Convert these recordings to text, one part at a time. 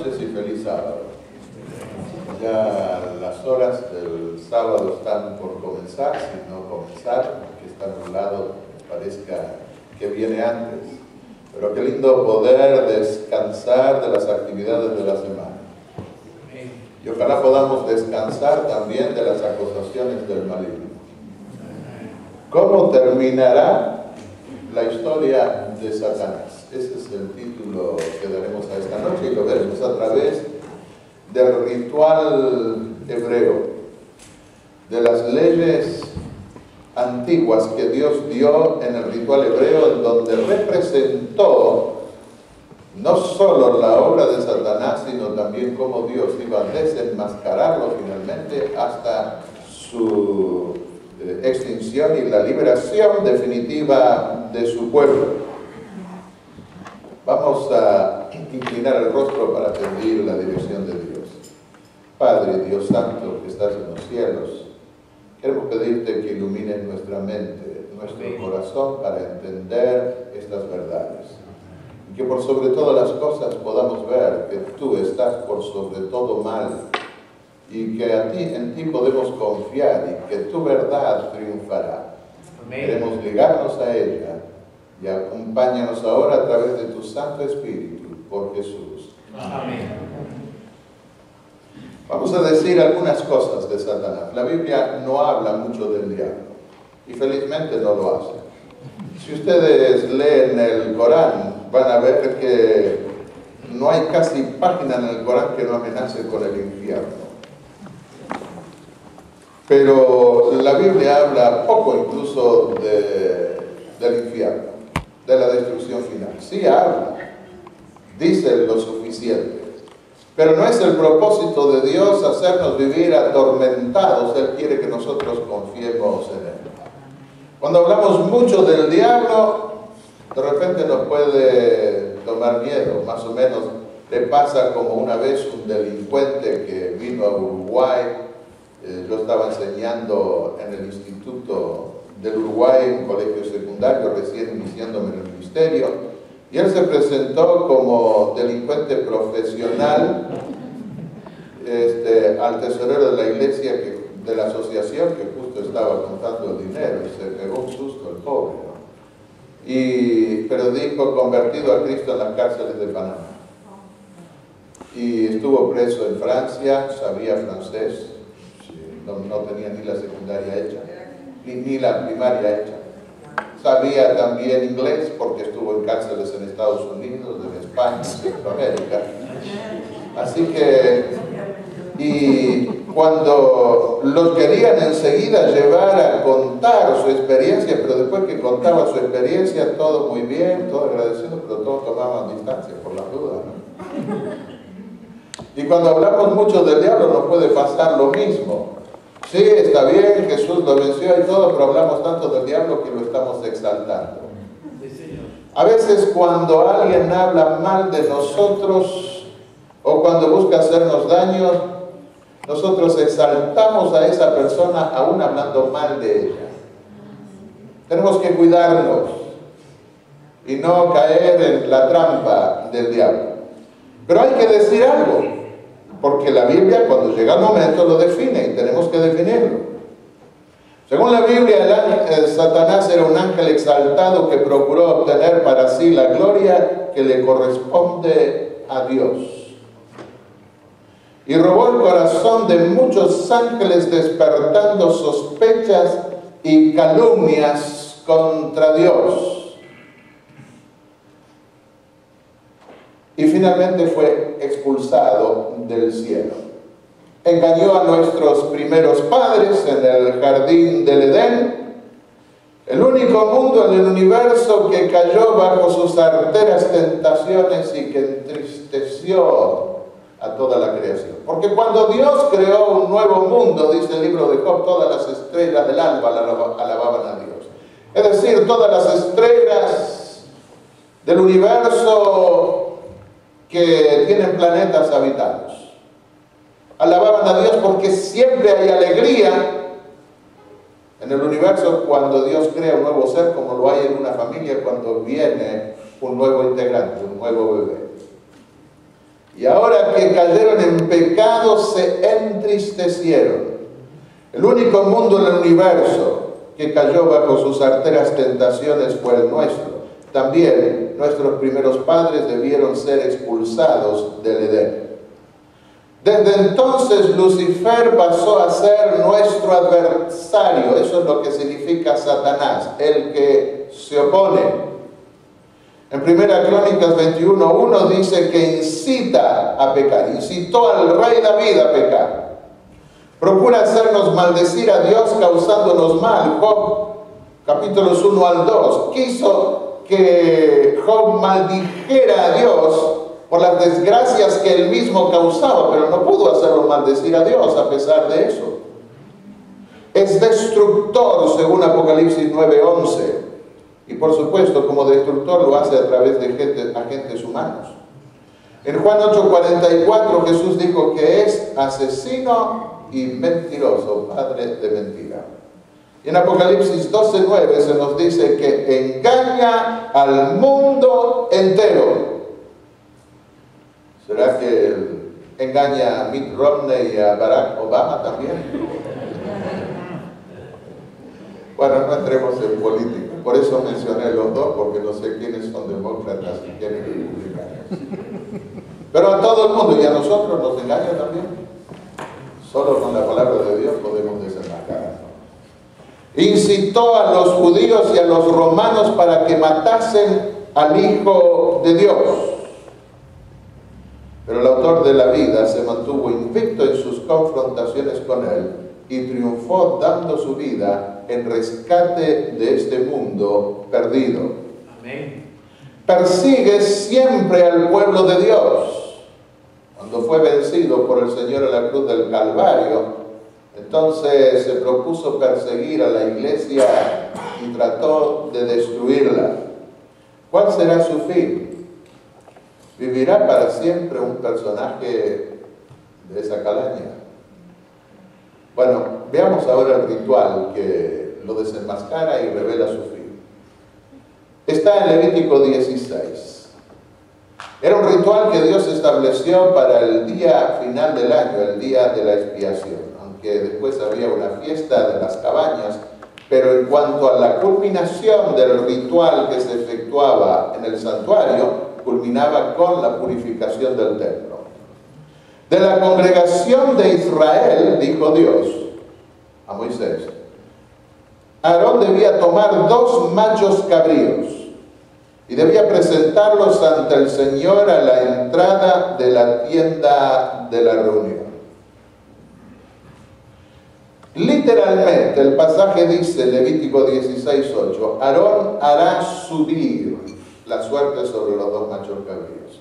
Noches y feliz sábado. Ya las horas del sábado están por comenzar, si no comenzar, que está nublado, parezca que viene antes. Pero qué lindo poder descansar de las actividades de la semana. Y ojalá podamos descansar también de las acusaciones del maligno. ¿Cómo terminará la historia de Satanás? Ese es el título que daremos a esta noche y lo veremos a través del ritual hebreo, de las leyes antiguas que Dios dio en el ritual hebreo, en donde representó no solo la obra de Satanás, sino también cómo Dios iba a desenmascararlo finalmente hasta su extinción y la liberación definitiva de su pueblo. Vamos a inclinar el rostro para pedir la dirección de Dios. Padre, Dios Santo, que estás en los cielos, queremos pedirte que ilumines nuestra mente, nuestro corazón para entender estas verdades. Y que por sobre todas las cosas podamos ver que tú estás por sobre todo mal y que en ti podemos confiar y que tu verdad triunfará. Amén. Queremos ligarnos a ella y acompáñanos ahora a través de tu Santo Espíritu, por Jesús. Amén. Vamos a decir algunas cosas de Satanás. La Biblia no habla mucho del diablo y felizmente no lo hace. Si ustedes leen el Corán, van a ver que no hay casi página en el Corán que no amenace con el infierno. Pero la Biblia habla poco incluso del infierno, de la destrucción final. Sí habla, dice lo suficiente. Pero no es el propósito de Dios hacernos vivir atormentados. Él quiere que nosotros confiemos en Él. Cuando hablamos mucho del diablo, de repente nos puede tomar miedo. Más o menos le pasa como una vez un delincuente que vino a Uruguay. Yo estaba enseñando en el Instituto del Uruguay, un colegio secundario, recién iniciándome en el ministerio. Y él se presentó como delincuente profesional al tesorero de la iglesia, de la asociación, que justo estaba contando el dinero, y se pegó un susto el pobre, ¿no? Pero dijo, convertido a Cristo en las cárceles de Panamá. Y estuvo preso en Francia, sabía francés, no tenía ni la secundaria hecha, ni la primaria hecha. Sabía también inglés porque estuvo en cárceles en Estados Unidos, en España, en Centroamérica. Así que, y cuando los querían enseguida llevar a contar su experiencia, pero después que contaba su experiencia, todo muy bien, todo agradecido, pero todos tomaban distancia por las dudas, ¿no? Y cuando hablamos mucho del diablo nos puede pasar lo mismo. Sí, está bien, Jesús lo venció y todo, pero hablamos tanto del diablo que lo estamos exaltando. A veces cuando alguien habla mal de nosotros o cuando busca hacernos daño, nosotros exaltamos a esa persona aún hablando mal de ella. Tenemos que cuidarnos y no caer en la trampa del diablo. Pero hay que decir algo. Porque la Biblia, cuando llega el momento, lo define y tenemos que definirlo. Según la Biblia, Satanás era un ángel exaltado que procuró obtener para sí la gloria que le corresponde a Dios. Y robó el corazón de muchos ángeles, despertando sospechas y calumnias contra Dios. Y finalmente fue expulsado del cielo. Engañó a nuestros primeros padres en el jardín del Edén, el único mundo en el universo que cayó bajo sus arteras tentaciones y que entristeció a toda la creación. Porque cuando Dios creó un nuevo mundo, dice el libro de Job, todas las estrellas del alba alababan a Dios. Es decir, todas las estrellas del universo que tienen planetas habitados alababan a Dios, porque siempre hay alegría en el universo cuando Dios crea un nuevo ser, como lo hay en una familia cuando viene un nuevo integrante, un nuevo bebé. Y ahora que cayeron en pecado, se entristecieron. El único mundo en el universo que cayó bajo sus arteras tentaciones fue el nuestro. También nuestros primeros padres debieron ser expulsados del Edén. Desde entonces Lucifer pasó a ser nuestro adversario. Eso es lo que significa Satanás, el que se opone. En 1 Crónicas 21:1 dice que incita a pecar, incitó al rey David a pecar. Procura hacernos maldecir a Dios causándonos mal. Job, capítulos 1 al 2, quiso que Job maldijera a Dios por las desgracias que él mismo causaba, pero no pudo hacerlo maldecir a Dios a pesar de eso. Es destructor, según Apocalipsis 9:11. Y por supuesto, como destructor lo hace a través de agentes humanos. En Juan 8:44 Jesús dijo que es asesino y mentiroso, padre de mentira. Y en Apocalipsis 12:9 se nos dice que engaña al mundo entero. ¿Será que él engaña a Mitt Romney y a Barack Obama también? Bueno, no entremos en política. Por eso mencioné los dos, porque no sé quiénes son demócratas y quiénes republicanos. Pero a todo el mundo y a nosotros nos engaña también. Solo con la palabra de Dios podemos desenmascararnos. Incitó a los judíos y a los romanos para que matasen al Hijo de Dios. Pero el autor de la vida se mantuvo invicto en sus confrontaciones con él y triunfó dando su vida en rescate de este mundo perdido. Amén. Persigue siempre al pueblo de Dios. Cuando fue vencido por el Señor en la cruz del Calvario, entonces se propuso perseguir a la iglesia y trató de destruirla. ¿Cuál será su fin? ¿Vivirá para siempre un personaje de esa calaña? Bueno, veamos ahora el ritual que lo desenmascara y revela su fin. Está en Levítico 16. Era un ritual que Dios estableció para el día final del año, el día de la expiación, aunque después había una fiesta de las cabañas, pero en cuanto a la culminación del ritual que se efectuaba en el santuario, culminaba con la purificación del templo. De la congregación de Israel, dijo Dios a Moisés, Aarón debía tomar 2 machos cabríos y debía presentarlos ante el Señor a la entrada de la tienda de la reunión. Literalmente, el pasaje dice, Levítico 16:8, Aarón hará subir la suerte sobre los 2 machos cabríos.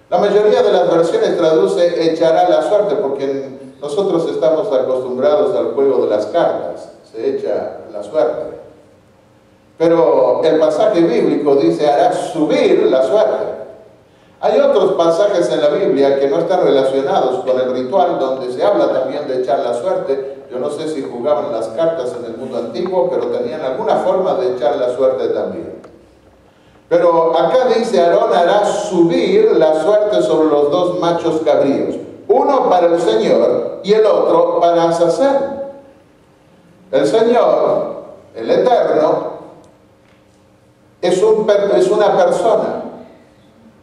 La mayoría de las versiones traduce echará la suerte, porque nosotros estamos acostumbrados al juego de las cartas, se echa la suerte. Pero el pasaje bíblico dice hará subir la suerte. Hay otros pasajes en la Biblia que no están relacionados con el ritual, donde se habla también de echar la suerte. Yo no sé si jugaban las cartas en el mundo antiguo, pero tenían alguna forma de echar la suerte también. Pero acá dice, Aarón hará subir la suerte sobre los 2 machos cabríos, uno para el Señor y el otro para Azazel. El Señor, el Eterno, es una persona.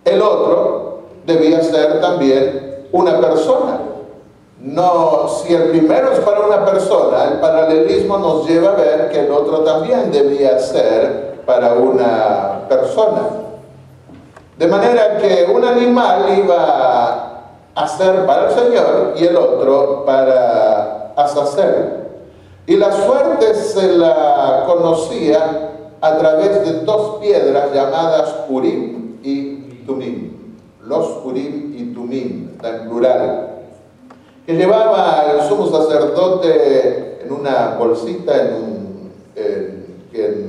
El otro debía ser también una persona. No, si el primero es para una persona, el paralelismo nos lleva a ver que el otro también debía ser para una persona. De manera que un animal iba a ser para el Señor y el otro para Azazel. Y la suerte se la conocía a través de 2 piedras llamadas Urim y Tumim. Los Urim y Tumim, está en plural, que llevaba el sumo sacerdote en una bolsita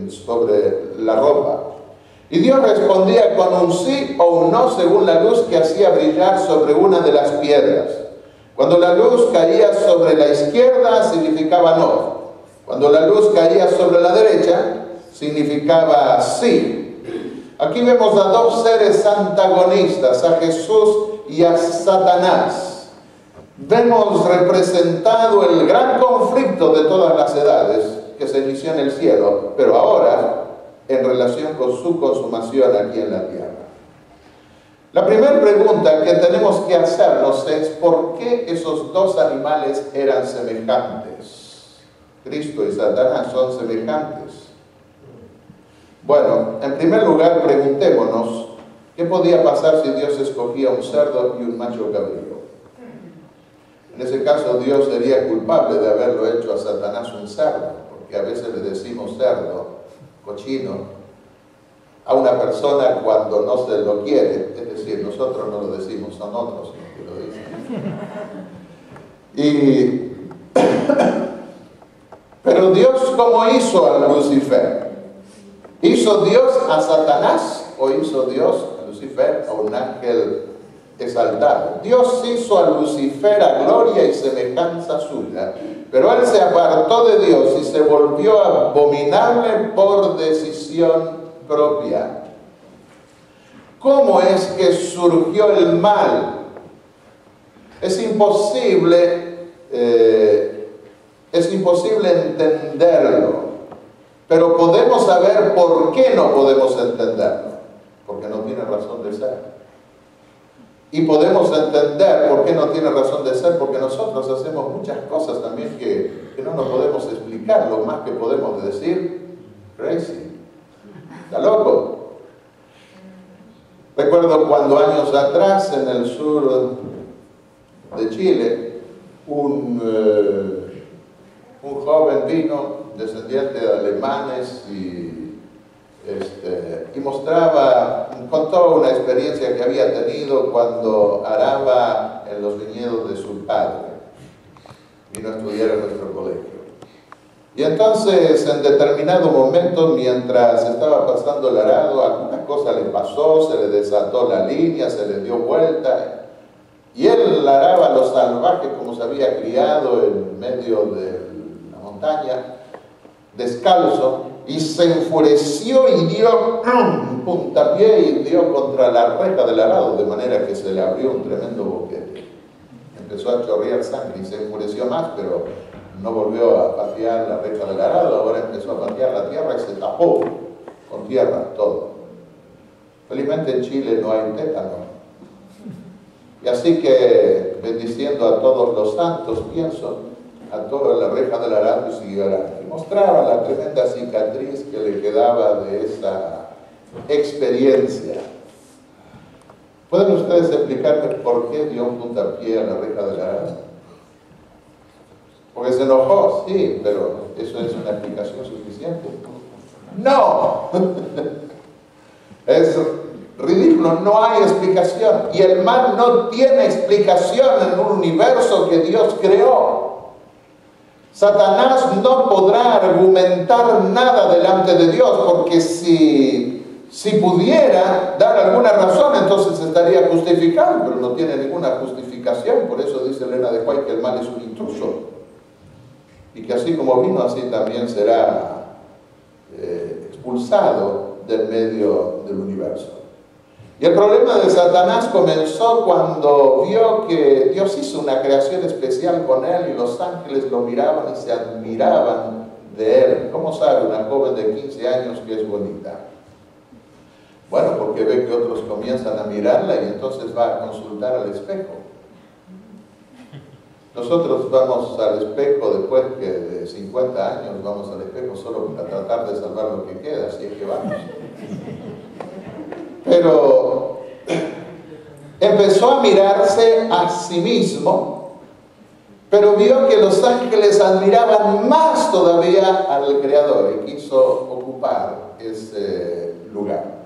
sobre la ropa. Y Dios respondía con un sí o un no según la luz que hacía brillar sobre una de las piedras. Cuando la luz caía sobre la izquierda, significaba no. Cuando la luz caía sobre la derecha, significaba sí. Aquí vemos a 2 seres antagonistas, a Jesús y a Satanás. Vemos representado el gran conflicto de todas las edades que se inició en el cielo, pero ahora en relación con su consumación aquí en la tierra. La primera pregunta que tenemos que hacernos es ¿por qué esos dos animales eran semejantes? Cristo y Satanás son semejantes. Bueno, en primer lugar preguntémonos ¿qué podía pasar si Dios escogía un cerdo y un macho cabrío? En ese caso Dios sería culpable de haberlo hecho a Satanás un cerdo, porque a veces le decimos cerdo, cochino, a una persona cuando no se lo quiere, es decir, nosotros no lo decimos, son otros los que lo dicen. Pero Dios, ¿cómo hizo a Lucifer? ¿Hizo Dios a Satanás o hizo Dios a Lucifer a un ángel exaltado? Dios hizo a Lucifer a gloria y semejanza suya, pero él se apartó de Dios y se volvió abominable por decisión propia. ¿Cómo es que surgió el mal? Es imposible entenderlo, pero podemos saber por qué no podemos entenderlo, porque no tiene razón de ser. Y podemos entender por qué no tiene razón de ser, porque nosotros hacemos muchas cosas también que no nos podemos explicar, lo más que podemos decir, crazy. ¿Está loco? Recuerdo cuando años atrás en el sur de Chile un joven vino, descendiente de alemanes, y contó una experiencia que había tenido cuando araba en los viñedos de su padre. Vino a estudiar en nuestro colegio. Y entonces, en determinado momento, mientras estaba pasando el arado, alguna cosa le pasó, se le desató la línea, se le dio vuelta, y él araba lo salvaje como se había criado en medio de la montaña, descalzo, y se enfureció y dio un puntapié y dio contra la reja del arado, de manera que se le abrió un tremendo boquete. Empezó a chorrear sangre y se enfureció más, pero no volvió a patear la reja del arado, ahora empezó a patear la tierra y se tapó con tierra todo. Felizmente en Chile no hay tétano. Y así que, bendiciendo a todos los santos, pienso, ató la reja del arado y siguió arando. Y mostraba la tremenda cicatriz que le quedaba de esa experiencia. ¿Pueden ustedes explicarme por qué dio un puntapié a la reja del arado? Porque se enojó, sí, pero ¿eso es una explicación suficiente? ¡No! Es ridículo, no hay explicación. Y el mal no tiene explicación en un universo que Dios creó. Satanás no podrá argumentar nada delante de Dios, porque si pudiera dar alguna razón, entonces estaría justificado, pero no tiene ninguna justificación. Por eso dice Elena de White que el mal es un intruso. Y que así como vino, así también será expulsado del medio del universo. Y el problema de Satanás comenzó cuando vio que Dios hizo una creación especial con él y los ángeles lo miraban y se admiraban de él. ¿Cómo sabe una joven de 15 años que es bonita? Bueno, porque ve que otros comienzan a mirarla y entonces va a consultar al espejo. Nosotros vamos al espejo después que de 50 años, vamos al espejo solo para tratar de salvar lo que queda, así es que vamos. Pero empezó a mirarse a sí mismo, pero vio que los ángeles admiraban más todavía al Creador y quiso ocupar ese lugar.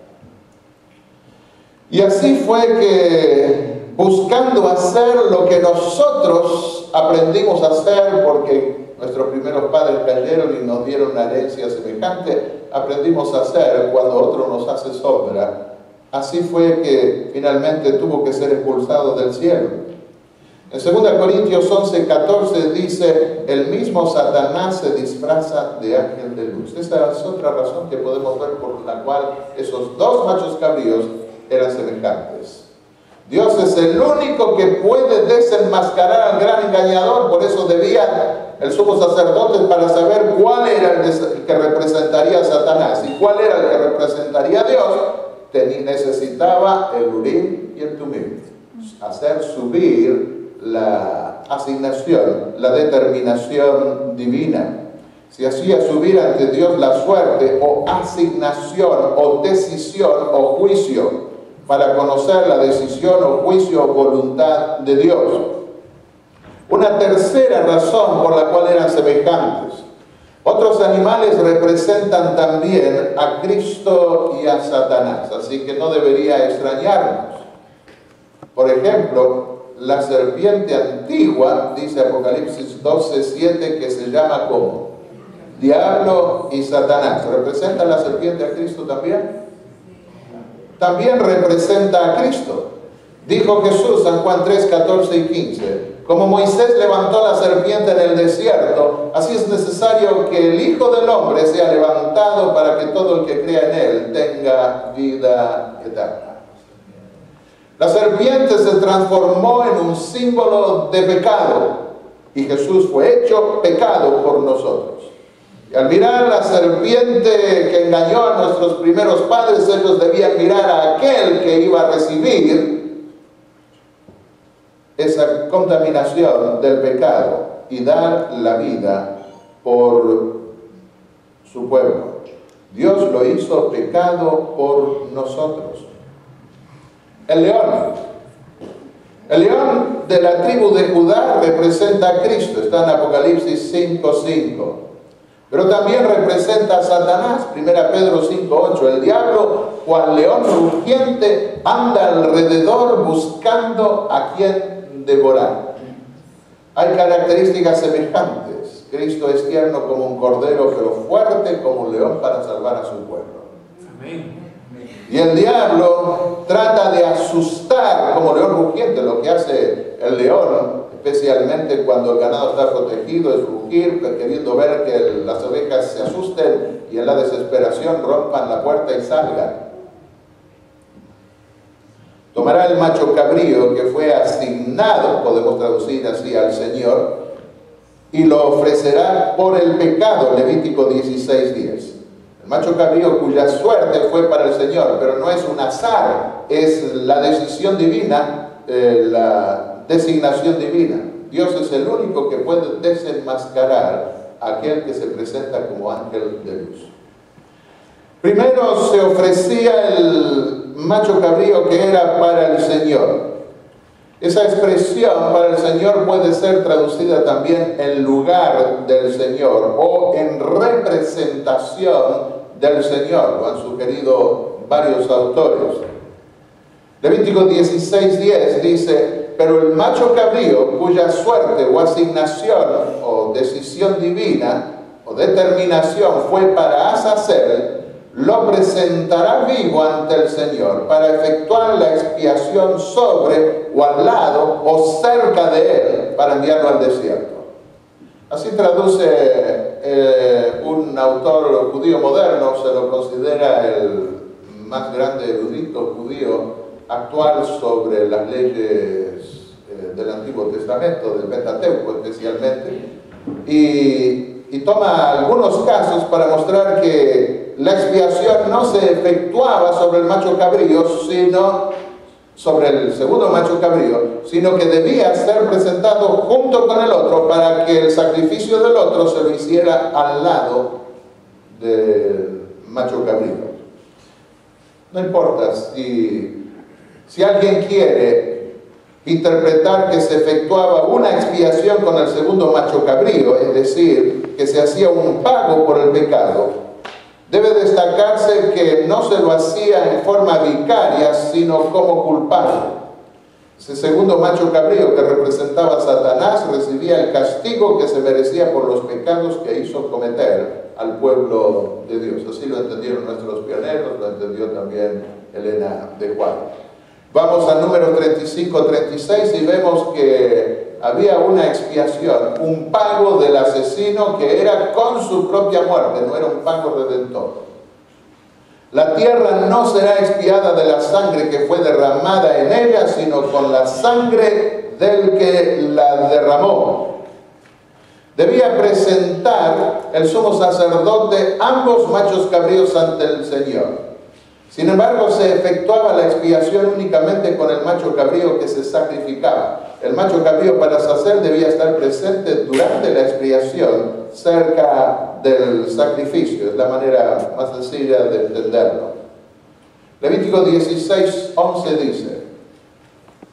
Y así fue que, buscando hacer lo que nosotros aprendimos a hacer, porque nuestros primeros padres cayeron y nos dieron una herencia semejante, aprendimos a hacer cuando otro nos hace sombra. Así fue que finalmente tuvo que ser expulsado del cielo. En 2 Corintios 11:14 dice, el mismo Satanás se disfraza de ángel de luz. Esa es otra razón que podemos ver por la cual esos dos machos cabríos eran semejantes. Dios es el único que puede desenmascarar al gran engañador. Por eso debía el sumo sacerdote, para saber cuál era el que representaría a Satanás y cuál era el que representaría a Dios, necesitaba el Urim y el Tumim. Hacer subir la asignación, la determinación divina. Si hacía subir ante Dios la suerte o asignación o decisión o juicio, para conocer la decisión o juicio o voluntad de Dios. Una tercera razón por la cual eran semejantes. Otros animales representan también a Cristo y a Satanás, así que no debería extrañarnos. Por ejemplo, la serpiente antigua, dice Apocalipsis 12:7, que se llama como Diablo y Satanás. ¿Representa la serpiente a Cristo también? También representa a Cristo. Dijo Jesús, San Juan 3, 14 y 15, como Moisés levantó la serpiente en el desierto, así es necesario que el Hijo del Hombre sea levantado para que todo el que crea en él tenga vida eterna. La serpiente se transformó en un símbolo de pecado y Jesús fue hecho pecado por nosotros. Y al mirar la serpiente que engañó a nuestros primeros padres, ellos debían mirar a aquel que iba a recibir esa contaminación del pecado y dar la vida por su pueblo. Dios lo hizo pecado por nosotros. El león de la tribu de Judá representa a Cristo, está en Apocalipsis 5:5. Pero también representa a Satanás, 1 Pedro 5:8. El diablo, cual león rugiente, anda alrededor buscando a quien devorar. Hay características semejantes. Cristo es tierno como un cordero, pero fuerte como un león para salvar a su pueblo. Amén. Y el diablo trata de asustar como león rugiente. Lo que hace el león, especialmente cuando el ganado está protegido, es rugir, queriendo ver que las ovejas se asusten y en la desesperación rompan la puerta y salgan. Tomará el macho cabrío que fue asignado, podemos traducir así, al Señor, y lo ofrecerá por el pecado, Levítico 16:10. El macho cabrío cuya suerte fue para el Señor, pero no es un azar, es la decisión divina, la designación divina. Dios es el único que puede desenmascarar a aquel que se presenta como ángel de luz. Primero se ofrecía el macho cabrío que era para el Señor. Esa expresión para el Señor puede ser traducida también en lugar del Señor o en representación del Señor. Lo han sugerido varios autores. Levítico 16:10 dice: pero el macho cabrío cuya suerte o asignación o decisión divina o determinación fue para Azazel, lo presentará vivo ante el Señor para efectuar la expiación sobre o al lado o cerca de él para enviarlo al desierto. Así traduce un autor judío moderno, se lo considera el más grande erudito judío actual sobre las leyes del Antiguo Testamento, del Pentateuco especialmente, y toma algunos casos para mostrar que la expiación no se efectuaba sobre el macho cabrío, sino sobre el segundo macho cabrío, sino que debía ser presentado junto con el otro para que el sacrificio del otro se lo hiciera al lado del macho cabrío. No importa si alguien quiere interpretar que se efectuaba una expiación con el segundo macho cabrío, es decir, que se hacía un pago por el pecado, debe destacarse que no se lo hacía en forma vicaria, sino como culpable. Ese segundo macho cabrío que representaba a Satanás recibía el castigo que se merecía por los pecados que hizo cometer al pueblo de Dios. Así lo entendieron nuestros pioneros, lo entendió también Elena de Juan. Vamos al número 35-36 y vemos que había una expiación, un pago del asesino que era con su propia muerte, no era un pago redentor. La tierra no será expiada de la sangre que fue derramada en ella, sino con la sangre del que la derramó. Debía presentar el sumo sacerdote ambos machos cabríos ante el Señor. Sin embargo, se efectuaba la expiación únicamente con el macho cabrío que se sacrificaba. El macho cabrío para sacer debía estar presente durante la expiación cerca del sacrificio. Es la manera más sencilla de entenderlo. Levítico 16:11 dice: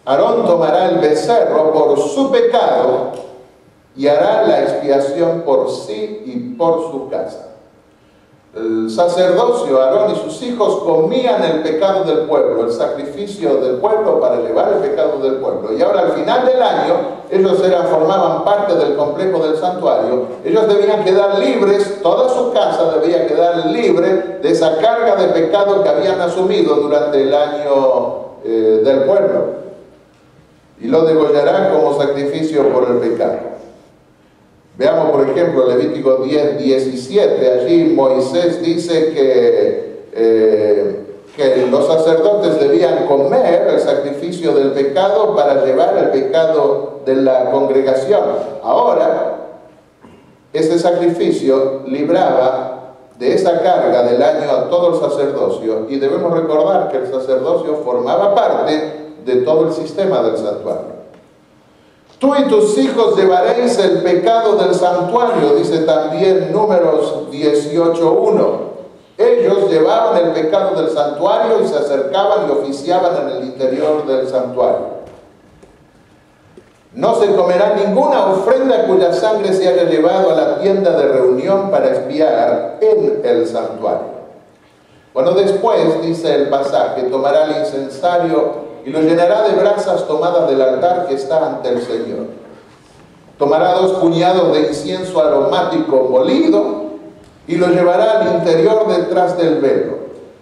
Aarón tomará el becerro por su pecado y hará la expiación por sí y por su casa. El sacerdocio, Aarón y sus hijos comían el pecado del pueblo, el sacrificio del pueblo para llevar el pecado del pueblo. Y ahora al final del año, ellos formaban parte del complejo del santuario. Ellos debían quedar libres, toda su casa debía quedar libre de esa carga de pecado que habían asumido durante el año del pueblo. Y lo degollarán como sacrificio por el pecado. Veamos, por ejemplo, Levítico 10:17. Allí Moisés dice que los sacerdotes debían comer el sacrificio del pecado para llevar el pecado de la congregación. Ahora, este sacrificio libraba de esa carga del año a todo el sacerdocio, y debemos recordar que el sacerdocio formaba parte de todo el sistema del santuario. Tú y tus hijos llevaréis el pecado del santuario, dice también Números 18:1. Ellos llevaban el pecado del santuario y se acercaban y oficiaban en el interior del santuario. No se comerá ninguna ofrenda cuya sangre se haya llevado a la tienda de reunión para expiar en el santuario. Bueno, después, dice el pasaje, tomará el incensario y lo llenará de brasas tomadas del altar que está ante el Señor. Tomará 2 puñados de incienso aromático molido y lo llevará al interior detrás del velo.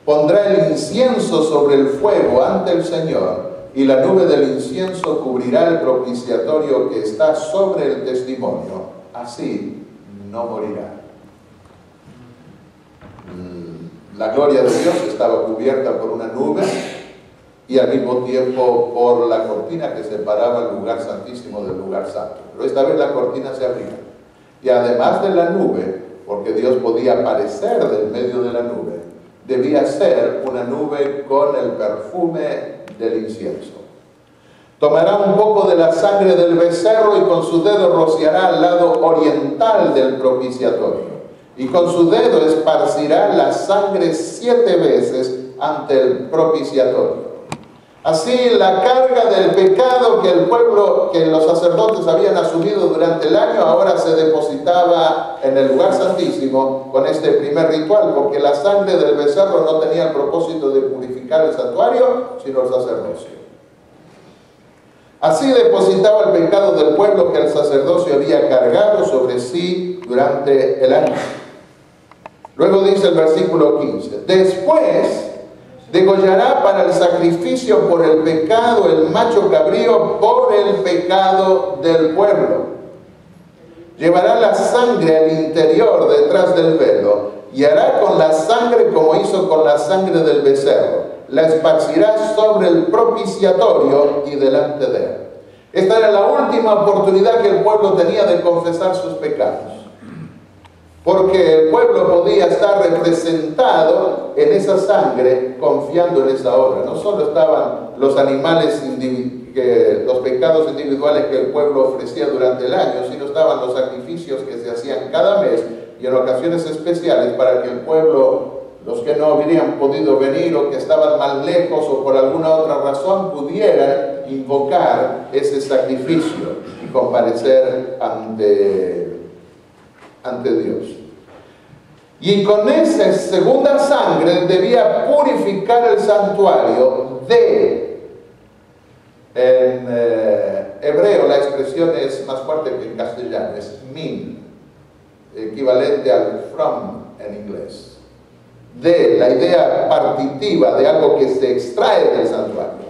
Pondrá el incienso sobre el fuego ante el Señor, y la nube del incienso cubrirá el propiciatorio que está sobre el testimonio. Así no morirá. La gloria de Dios estaba cubierta por una nube, y al mismo tiempo por la cortina que separaba el lugar santísimo del lugar santo. Pero esta vez la cortina se abría. Y además de la nube, porque Dios podía aparecer del medio de la nube, debía ser una nube con el perfume del incienso. Tomará un poco de la sangre del becerro y con su dedo rociará al lado oriental del propiciatorio. Y con su dedo esparcirá la sangre 7 veces ante el propiciatorio. Así, la carga del pecado que el pueblo, que los sacerdotes habían asumido durante el año, ahora se depositaba en el lugar santísimo con este primer ritual, porque la sangre del becerro no tenía el propósito de purificar el santuario, sino el sacerdocio. Así depositaba el pecado del pueblo que el sacerdocio había cargado sobre sí durante el año. Luego dice el versículo 15, después degollará para el sacrificio por el pecado el macho cabrío por el pecado del pueblo. Llevará la sangre al interior detrás del velo y hará con la sangre como hizo con la sangre del becerro. La esparcirá sobre el propiciatorio y delante de él. Esta era la última oportunidad que el pueblo tenía de confesar sus pecados, porque el pueblo podía estar representado en esa sangre confiando en esa obra. No solo estaban los animales, los pecados individuales que el pueblo ofrecía durante el año, sino estaban los sacrificios que se hacían cada mes y en ocasiones especiales para que el pueblo, los que no habrían podido venir o que estaban más lejos o por alguna otra razón, pudieran invocar ese sacrificio y comparecer ante Dios. Y con esa segunda sangre debía purificar el santuario en hebreo la expresión es más fuerte que en castellano, es min, equivalente al from en inglés. La idea partitiva de algo que se extrae del santuario.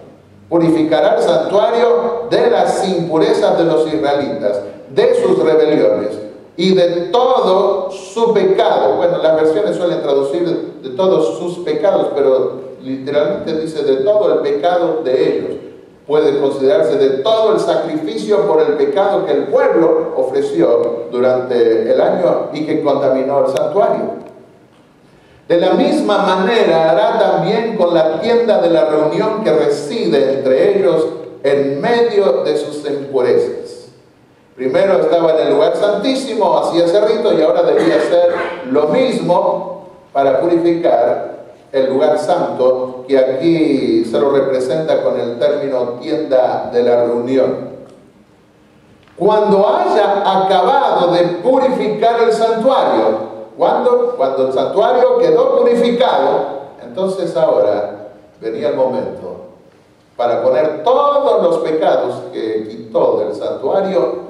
Purificará el santuario de las impurezas de los israelitas, de sus rebeliones. y de todo su pecado. Bueno, las versiones suelen traducir de todos sus pecados, pero literalmente dice de todo el pecado de ellos. Puede considerarse de todo el sacrificio por el pecado que el pueblo ofreció durante el año y que contaminó el santuario. De la misma manera hará también con la tienda de la reunión que reside entre ellos en medio de sus impurezas. Primero estaba en el lugar santísimo, hacía ese rito, y ahora debía hacer lo mismo para purificar el lugar santo, que aquí se lo representa con el término tienda de la reunión. Cuando haya acabado de purificar el santuario, cuando el santuario quedó purificado, entonces ahora venía el momento para poner todos los pecados que quitó del santuario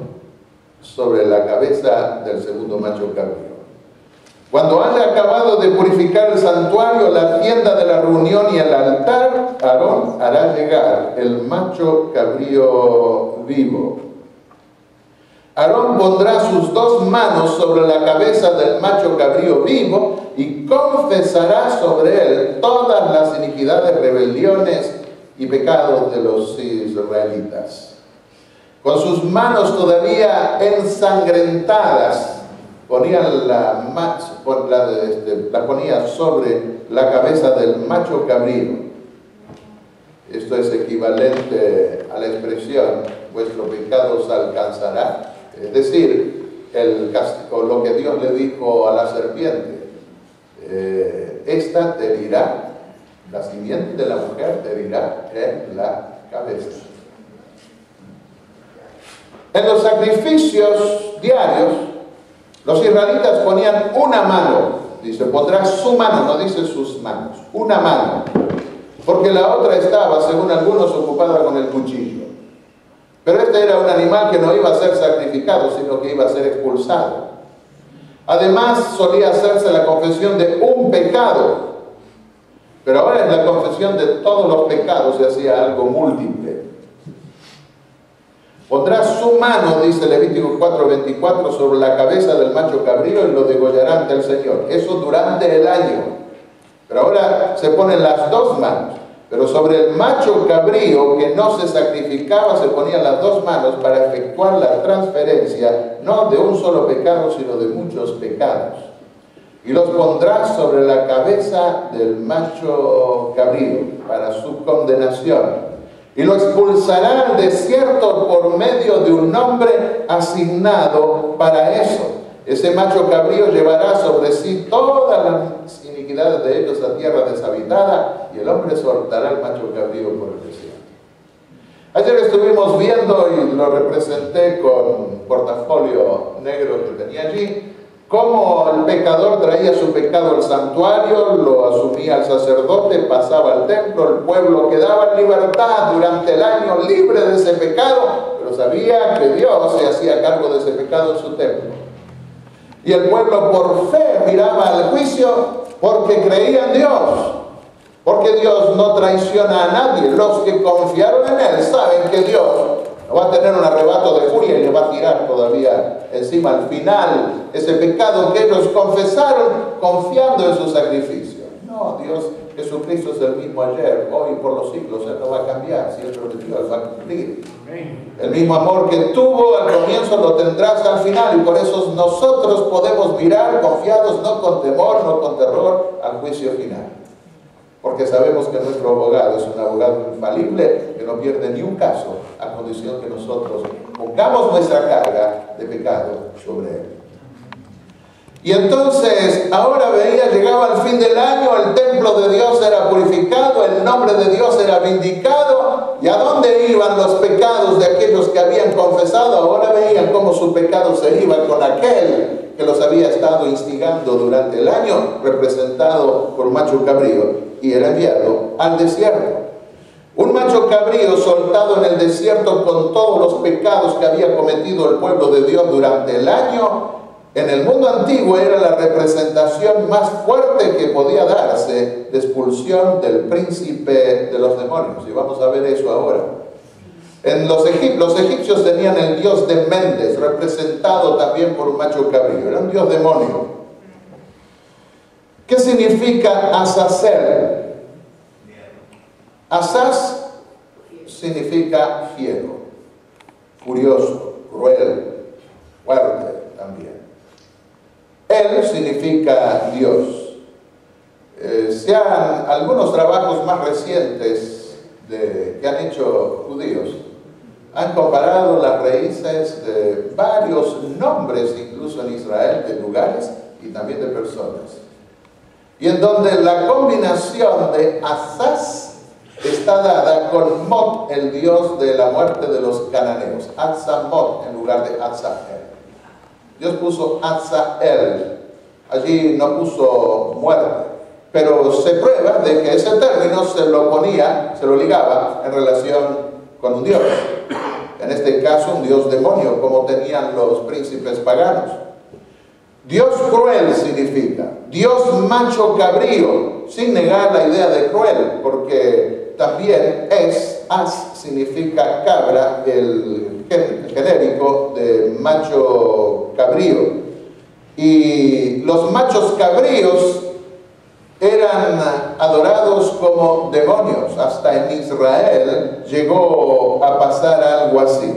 sobre la cabeza del segundo macho cabrío. Cuando haya acabado de purificar el santuario, la tienda de la reunión y el altar, Aarón hará llegar el macho cabrío vivo. Aarón pondrá sus dos manos sobre la cabeza del macho cabrío vivo y confesará sobre él todas las iniquidades, rebeliones y pecados de los israelitas. Con sus manos todavía ensangrentadas, la ponía sobre la cabeza del macho cabrío. Esto es equivalente a la expresión, vuestro pecado os alcanzará. Es decir, lo que Dios le dijo a la serpiente, esta te herirá, la simiente de la mujer te herirá en la cabeza. En los sacrificios diarios, los israelitas ponían una mano, dice, pondrá su mano, no dice sus manos, una mano, porque la otra estaba, según algunos, ocupada con el cuchillo. Pero este era un animal que no iba a ser sacrificado, sino que iba a ser expulsado. Además, solía hacerse la confesión de un pecado, pero ahora en la confesión de todos los pecados se hacía algo múltiple. Pondrá su mano, dice Levítico 4:24, sobre la cabeza del macho cabrío y lo degollará ante el Señor. Eso durante el año. Pero ahora se ponen las dos manos. Pero sobre el macho cabrío que no se sacrificaba se ponían las dos manos para efectuar la transferencia, no de un solo pecado, sino de muchos pecados. Y los pondrá sobre la cabeza del macho cabrío para su condenación. Y lo expulsará al desierto por medio de un hombre asignado para eso. Ese macho cabrío llevará sobre sí todas las iniquidades de ellos a tierra deshabitada, y el hombre soltará al macho cabrío por el desierto. Ayer estuvimos viendo, y lo representé con portafolio negro que tenía allí, cómo el pecador traía su pecado al santuario, lo asumía el sacerdote, pasaba al templo, el pueblo quedaba en libertad durante el año libre de ese pecado, pero sabía que Dios se hacía cargo de ese pecado en su templo. Y el pueblo por fe miraba al juicio porque creía en Dios. Porque Dios no traiciona a nadie. Los que confiaron en Él saben que Dios no va a tener un arrebato de furia y le va a tirar todavía encima al final ese pecado que ellos confesaron confiando en su sacrificio. No, Dios, Jesucristo es el mismo ayer, hoy y por los siglos. Él no va a cambiar. Si Él prometió, Él va a cumplir. El mismo amor que tuvo al comienzo lo tendrá hasta el final, y por eso nosotros podemos mirar confiados, no con temor, no con terror, al juicio final. Porque sabemos que nuestro abogado es un abogado infalible que no pierde ni un caso, a condición que nosotros pongamos nuestra carga de pecado sobre él. Y entonces, ahora veía, llegaba el fin del año, el templo de Dios era purificado, el nombre de Dios era vindicado, y a dónde iban los pecados de aquellos que habían confesado. Ahora veían cómo su pecado se iba con aquel que los había estado instigando durante el año, representado por macho cabrío, y era enviado al desierto. Un macho cabrío soltado en el desierto con todos los pecados que había cometido el pueblo de Dios durante el año, en el mundo antiguo era la representación más fuerte que podía darse de expulsión del príncipe de los demonios. Y vamos a ver eso ahora. Los egipcios tenían el dios de Mendes, representado también por un macho cabrío. Era un dios demonio. ¿Qué significa Azazel? Azaz significa fiero, furioso, cruel, fuerte también. Él significa Dios. Algunos trabajos más recientes que han hecho judíos han comparado las raíces de varios nombres, incluso en Israel, de lugares y también de personas. Y en donde la combinación de Azaz está dada con Mot, el dios de la muerte de los cananeos. Atzamot en lugar de Atzael. Dios puso Atzael. Allí no puso muerte. Pero se prueba de que ese término se lo ligaba en relación con un dios. En este caso, un dios demonio, como tenían los príncipes paganos. Dios cruel significa, Dios macho cabrío, sin negar la idea de cruel, porque también significa cabra, el genérico de macho cabrío. Y los machos cabríos eran adorados como demonios. Hasta en Israel llegó a pasar algo así.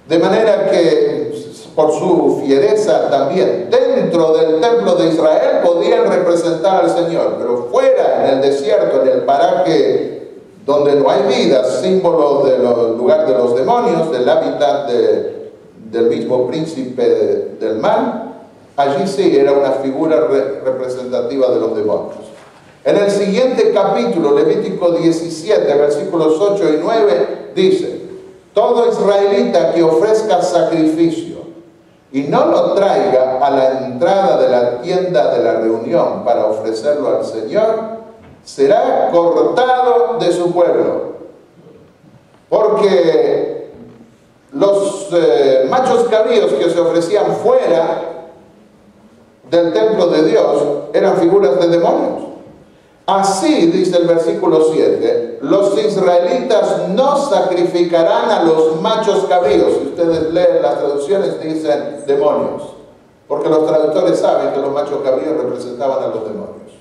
De manera que, por su fiereza también, dentro del templo de Israel podían representar al Señor, pero fuera, en el desierto, en el paraje donde no hay vida, símbolo del lugar de los demonios, del hábitat del mismo príncipe del mal, allí sí era una figura representativa de los demonios. En el siguiente capítulo, Levítico 17, versículos 8 y 9, dice: todo israelita que ofrezca sacrificio y no lo traiga a la entrada de la tienda de la reunión para ofrecerlo al Señor, será cortado de su pueblo. Porque los machos cabríos que se ofrecían fuera del templo de Dios eran figuras de demonios. Así, dice el versículo 7, los israelitas no sacrificarán a los machos cabríos. Si ustedes leen las traducciones, dicen demonios, porque los traductores saben que los machos cabríos representaban a los demonios,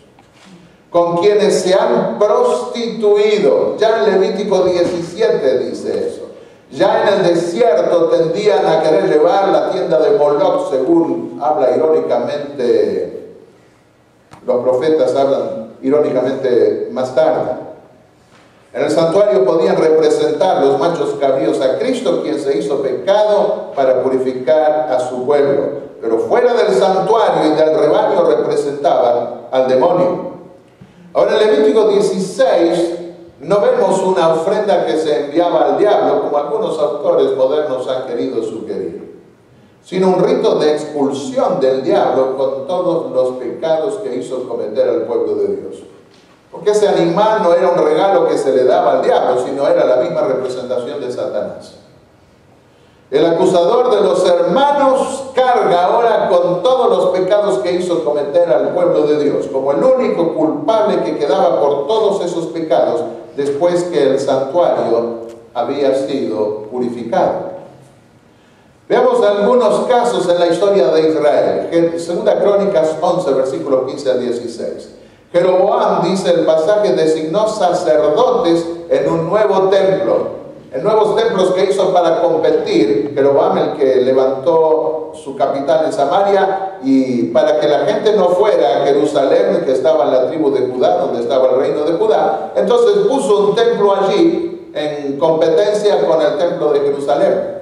con quienes se han prostituido. Ya en Levítico 17 dice eso. Ya en el desierto tendían a querer llevar la tienda de Moloch, según habla irónicamente, los profetas hablan irónicamente más tarde. En el santuario podían representar los machos cabríos a Cristo, quien se hizo pecado para purificar a su pueblo. Pero fuera del santuario y del rebaño representaban al demonio. Ahora en Levítico 16 no vemos una ofrenda que se enviaba al diablo, como algunos autores modernos han querido sugerir, sino un rito de expulsión del diablo con todos los pecados que hizo cometer al pueblo de Dios. Porque ese animal no era un regalo que se le daba al diablo, sino era la misma representación de Satanás. El acusador de los hermanos carga ahora con todos los pecados que hizo cometer al pueblo de Dios, como el único culpable que quedaba por todos esos pecados después que el santuario había sido purificado. Veamos algunos casos en la historia de Israel. Segunda Crónicas 11, versículos 15 al 16. Jeroboam, dice el pasaje, designó sacerdotes en un nuevo templo, en nuevos templos que hizo para competir. Jeroboam, el que levantó su capital en Samaria, y para que la gente no fuera a Jerusalén, que estaba en la tribu de Judá, donde estaba el reino de Judá, entonces puso un templo allí en competencia con el templo de Jerusalén.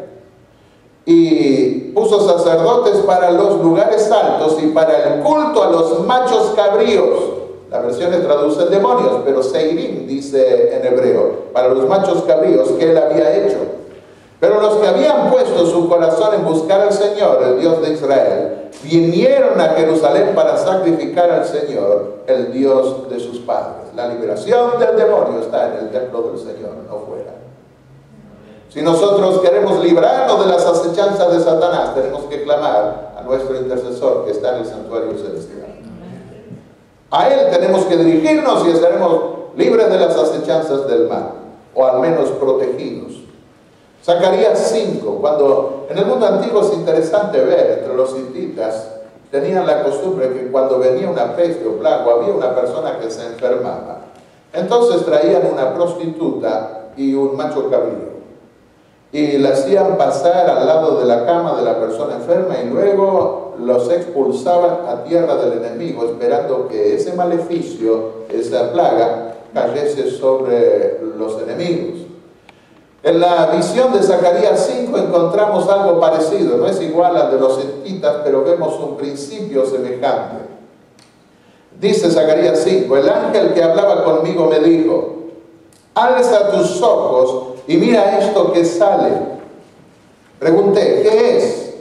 Y puso sacerdotes para los lugares altos y para el culto a los machos cabríos. Las versiones traducen demonios, pero Seirim dice en hebreo, para los machos cabríos que él había hecho. Pero los que habían puesto su corazón en buscar al Señor, el Dios de Israel, vinieron a Jerusalén para sacrificar al Señor, el Dios de sus padres. La liberación del demonio está en el templo del Señor, no fuera. Si nosotros queremos librarnos de las acechanzas de Satanás, tenemos que clamar a nuestro intercesor que está en el santuario celestial. A él tenemos que dirigirnos y estaremos libres de las acechanzas del mal, o al menos protegidos. Zacarías 5, cuando en el mundo antiguo es interesante ver, entre los hititas tenían la costumbre que cuando venía una peste o plaga, o había una persona que se enfermaba, entonces traían una prostituta y un macho cabrío y la hacían pasar al lado de la cama de la persona enferma y luego los expulsaban a tierra del enemigo, esperando que ese maleficio, esa plaga, cayese sobre los enemigos. En la visión de Zacarías 5 encontramos algo parecido, no es igual al de los hititas, pero vemos un principio semejante. Dice Zacarías 5, el ángel que hablaba conmigo me dijo, alza tus ojos y mira esto que sale. Pregunté, ¿qué es?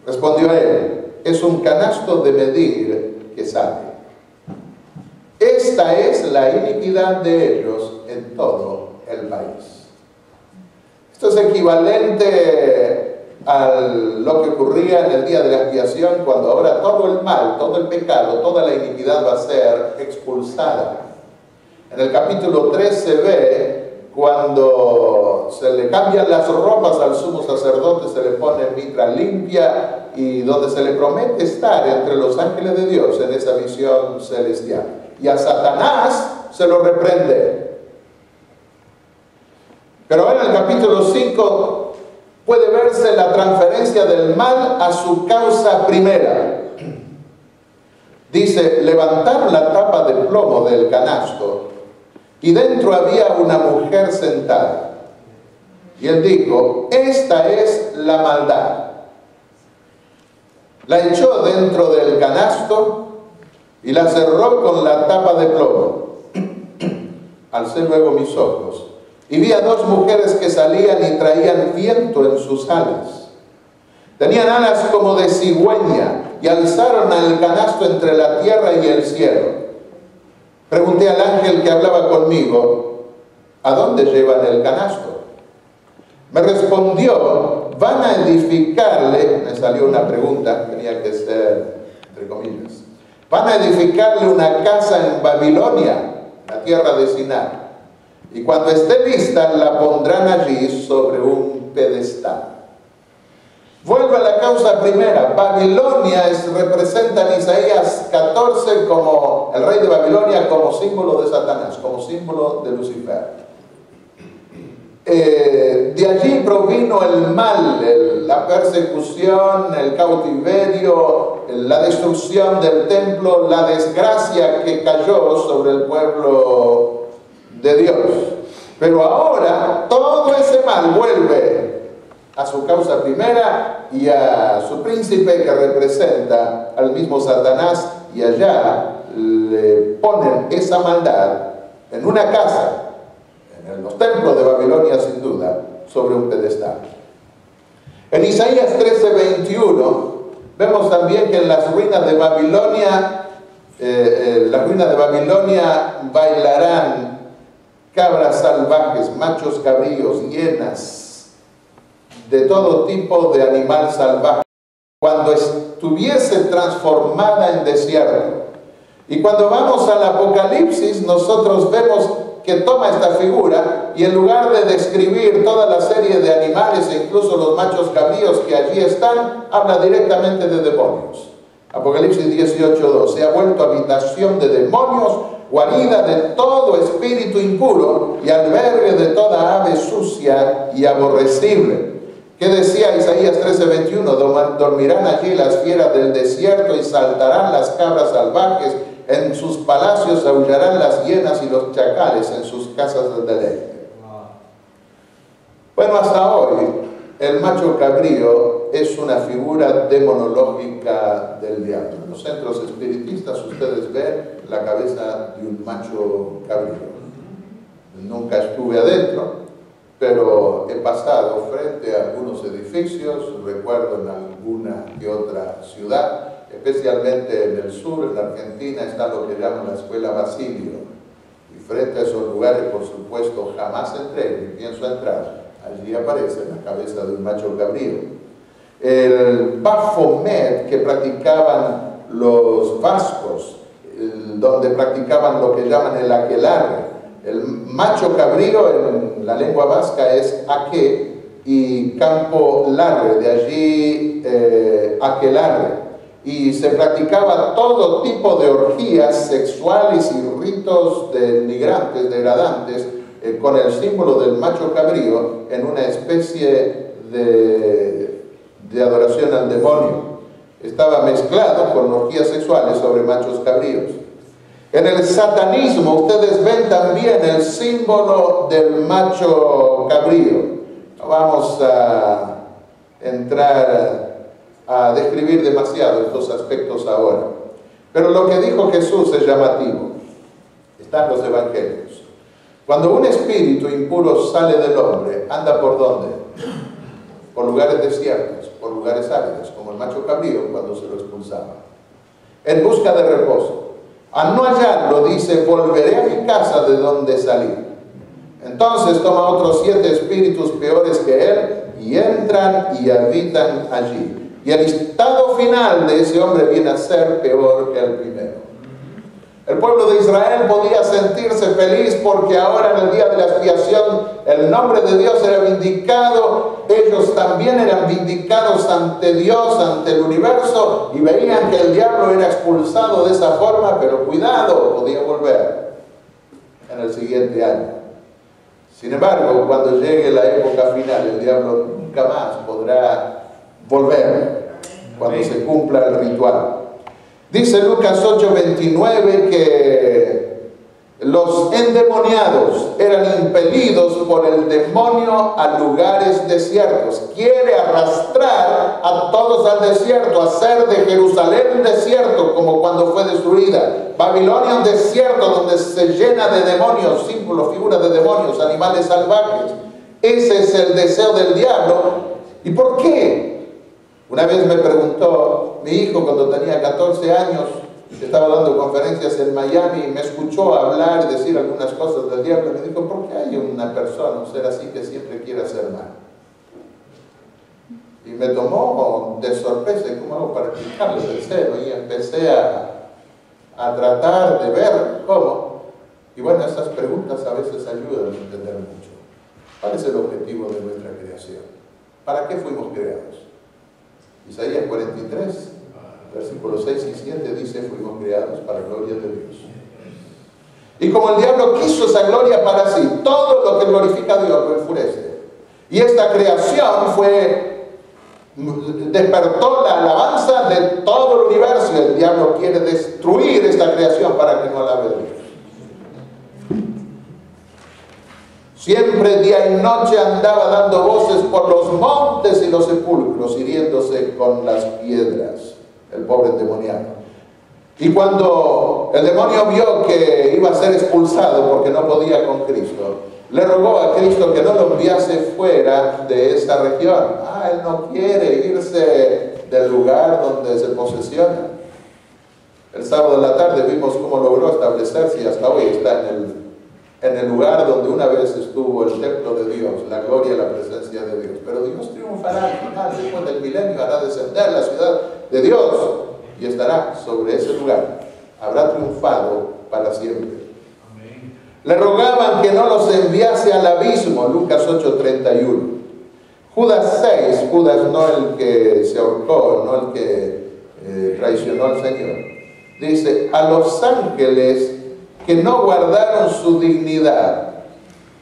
Respondió él, es un canasto de medir que sale. Esta es la iniquidad de ellos en todo el país. Esto es equivalente a lo que ocurría en el día de la expiación, cuando ahora todo el mal, todo el pecado, toda la iniquidad va a ser expulsada. En el capítulo 3 se ve cuando se le cambian las ropas al sumo sacerdote, se le pone mitra limpia y donde se le promete estar entre los ángeles de Dios en esa visión celestial. Y a Satanás se lo reprende. Pero en el capítulo 5 puede verse la transferencia del mal a su causa primera. Dice, levantaron la tapa de plomo del canasto y dentro había una mujer sentada. Y él dijo, esta es la maldad. La echó dentro del canasto y la cerró con la tapa de plomo. Alcé luego mis ojos y vi a dos mujeres que salían y traían viento en sus alas. Tenían alas como de cigüeña y alzaron el canasto entre la tierra y el cielo. Pregunté al ángel que hablaba conmigo, ¿a dónde llevan el canasto? Me respondió, van a edificarle, me salió una pregunta, tenía que ser entre comillas, van a edificarle una casa en Babilonia, la tierra de Sinar. Y cuando esté lista, la pondrán allí sobre un pedestal. Vuelvo a la causa primera. Babilonia representa en Isaías 14 como el rey de Babilonia, como símbolo de Satanás, como símbolo de Lucifer. De allí provino el mal, la persecución, el cautiverio, la destrucción del templo, la desgracia que cayó sobre el pueblo de Dios. Pero ahora todo ese mal vuelve a su causa primera y a su príncipe que representa al mismo Satanás, y allá le ponen esa maldad en una casa, en los templos de Babilonia sin duda, sobre un pedestal. En Isaías 13:21 vemos también que en las ruinas de Babilonia, bailarán cabras salvajes, machos cabríos, hienas, de todo tipo de animal salvaje, cuando estuviese transformada en desierto. Y cuando vamos al Apocalipsis, nosotros vemos que toma esta figura y en lugar de describir toda la serie de animales e incluso los machos cabríos que allí están, habla directamente de demonios. Apocalipsis 18:2, se ha vuelto habitación de demonios, guarida de todo espíritu impuro y albergue de toda ave sucia y aborrecible. ¿Qué decía Isaías 13:21? Dormirán allí las fieras del desierto y saltarán las cabras salvajes, en sus palacios aullarán las hienas y los chacales en sus casas de deleite. Bueno, hasta hoy el macho cabrío es una figura demonológica del diablo. En los centros espiritistas ustedes ven la cabeza de un macho cabrío. Nunca estuve adentro, pero he pasado frente a algunos edificios, recuerdo en alguna que otra ciudad, especialmente en el sur, en Argentina, está lo que llaman la Escuela Basilio. Y frente a esos lugares, por supuesto, jamás entré, ni pienso entrar. Allí aparece la cabeza de un macho cabrío. El Baphomet que practicaban los vascos, donde practicaban lo que llaman el aquelarre. El macho cabrío en la lengua vasca es aque, y Campo Larre, de allí Aquelarre. Y se practicaba todo tipo de orgías sexuales y ritos denigrantes, degradantes, con el símbolo del macho cabrío en una especie de adoración al demonio. Estaba mezclado con orgías sexuales sobre machos cabríos. En el satanismo ustedes ven también el símbolo del macho cabrío. No vamos a entrar a describir demasiado estos aspectos ahora. Pero lo que dijo Jesús es llamativo. Está en los evangelios. Cuando un espíritu impuro sale del hombre, ¿anda por dónde? Por lugares desiertos, por lugares áridos, como el macho cabrío cuando se lo expulsaba. En busca de reposo. Al no hallarlo, dice, volveré a mi casa de donde salí. Entonces toma otros 7 espíritus peores que él y entran y habitan allí. Y el estado final de ese hombre viene a ser peor que el primero. El pueblo de Israel podía sentirse feliz porque ahora en el día de la expiación el nombre de Dios era vindicado, ellos también eran vindicados ante Dios, ante el universo, y veían que el diablo era expulsado de esa forma, pero cuidado, podía volver en el siguiente año. Sin embargo, cuando llegue la época final, el diablo nunca más podrá volver cuando se cumpla el ritual. Dice Lucas 8:29 que los endemoniados eran impelidos por el demonio a lugares desiertos. Quiere arrastrar a todos al desierto, hacer de Jerusalén un desierto, como cuando fue destruida. Babilonia un desierto donde se llena de demonios, símbolos, figuras de demonios, animales salvajes. Ese es el deseo del diablo. ¿Y por qué? Una vez me preguntó mi hijo cuando tenía 14 años, estaba dando conferencias en Miami y me escuchó hablar y decir algunas cosas del diablo. Me dijo, ¿por qué hay una persona, un ser así que siempre quiere hacer mal? Y me tomó de sorpresa, ¿cómo hago para explicarle el cero? Y empecé a tratar de ver cómo. Y bueno, esas preguntas a veces ayudan a entender mucho. ¿Cuál es el objetivo de nuestra creación? ¿Para qué fuimos creados? Isaías 43, versículos 6 y 7 dice, fuimos creados para la gloria de Dios. Y como el diablo quiso esa gloria para sí, todo lo que glorifica a Dios lo enfurece. Y esta creación despertó la alabanza de todo el universo, y el diablo quiere destruir esta creación para que no alabe a Dios. Siempre día y noche andaba dando voces por los montes y los sepulcros, hiriéndose con las piedras, el pobre endemoniado. Y cuando el demonio vio que iba a ser expulsado porque no podía con Cristo, le rogó a Cristo que no lo enviase fuera de esa región. Él no quiere irse del lugar donde se posesiona. El sábado de la tarde vimos cómo logró establecerse y hasta hoy está en el lugar donde una vez estuvo el templo de Dios, la gloria y la presencia de Dios. Pero Dios triunfará al final, después del milenio, hará descender la ciudad de Dios y estará sobre ese lugar. Habrá triunfado para siempre. Amén. Le rogaban que no los enviase al abismo, Lucas 8:31. Judas 6, Judas no el que se ahorcó, no el que traicionó al Señor, dice, a los ángeles que no guardaron su dignidad,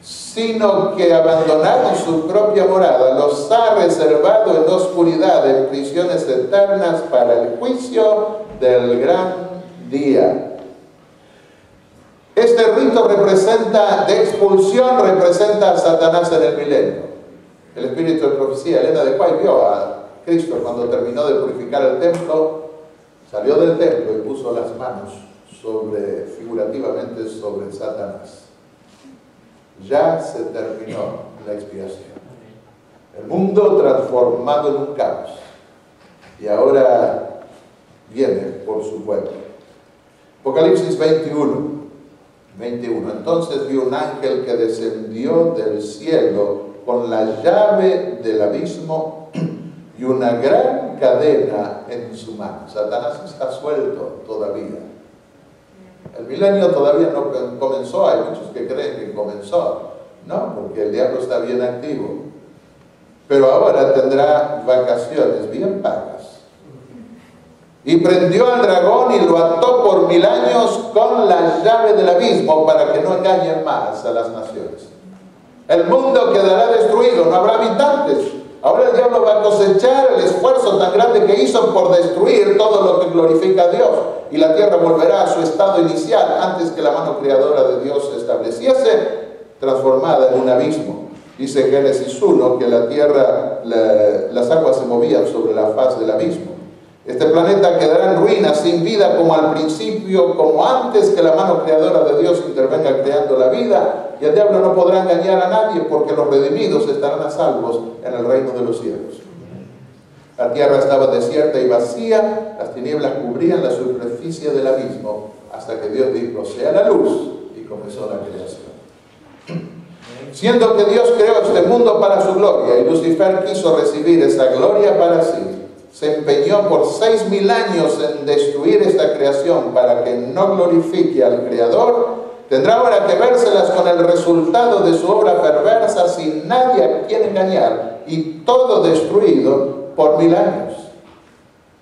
sino que abandonaron su propia morada, los ha reservado en oscuridad, en prisiones eternas para el juicio del gran día. Este rito de expulsión representa a Satanás en el milenio. El espíritu de profecía, Elena de White, vio a Cristo cuando terminó de purificar el templo, salió del templo y puso las manos figurativamente sobre Satanás. Ya se terminó la expiación. El mundo transformado en un caos. Y ahora viene por su pueblo. Apocalipsis 21. Entonces vi un ángel que descendió del cielo con la llave del abismo y una gran cadena en su mano. Satanás está suelto todavía. El milenio todavía no comenzó, hay muchos que creen que comenzó. No, porque el diablo está bien activo. pero ahora tendrá vacaciones bien pagas. Y prendió al dragón y lo ató por 1000 años con la llave del abismo para que no engañen más a las naciones. El mundo quedará destruido, no habrá habitantes. Ahora el diablo va a cosechar el esfuerzo tan grande que hizo por destruir todo lo que glorifica a Dios. Y la tierra volverá a su estado inicial antes que la mano creadora de Dios se estableciese, transformada en un abismo. Dice Génesis 1 que la tierra, las aguas se movían sobre la faz del abismo. Este planeta quedará en ruinas, sin vida como al principio, como antes que la mano creadora de Dios intervenga creando la vida, y el diablo no podrá engañar a nadie porque los redimidos estarán a salvos en el reino de los cielos. La tierra estaba desierta y vacía, las tinieblas cubrían la superficie del abismo, hasta que Dios dijo, sea la luz, y comenzó la creación. Siendo que Dios creó este mundo para su gloria, y Lucifer quiso recibir esa gloria para sí, se empeñó por 6000 años en destruir esta creación para que no glorifique al Creador, tendrá ahora que vérselas con el resultado de su obra perversa, sin nadie a quien engañar, y todo destruido por 1000 años.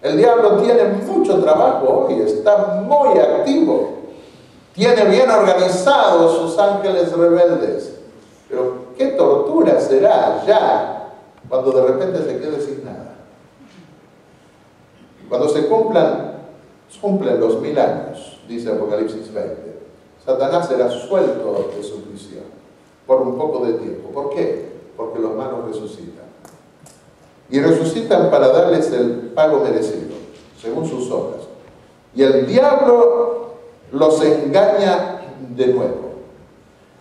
El diablo tiene mucho trabajo hoy, está muy activo, tiene bien organizados sus ángeles rebeldes, pero qué tortura será ya cuando de repente se quede sin nada. Cuando se cumplen los 1000 años, dice Apocalipsis 20, Satanás será suelto de su prisión por un poco de tiempo. ¿Por qué? Porque los malos resucitan. Y resucitan para darles el pago merecido, según sus obras. Y el diablo los engaña de nuevo.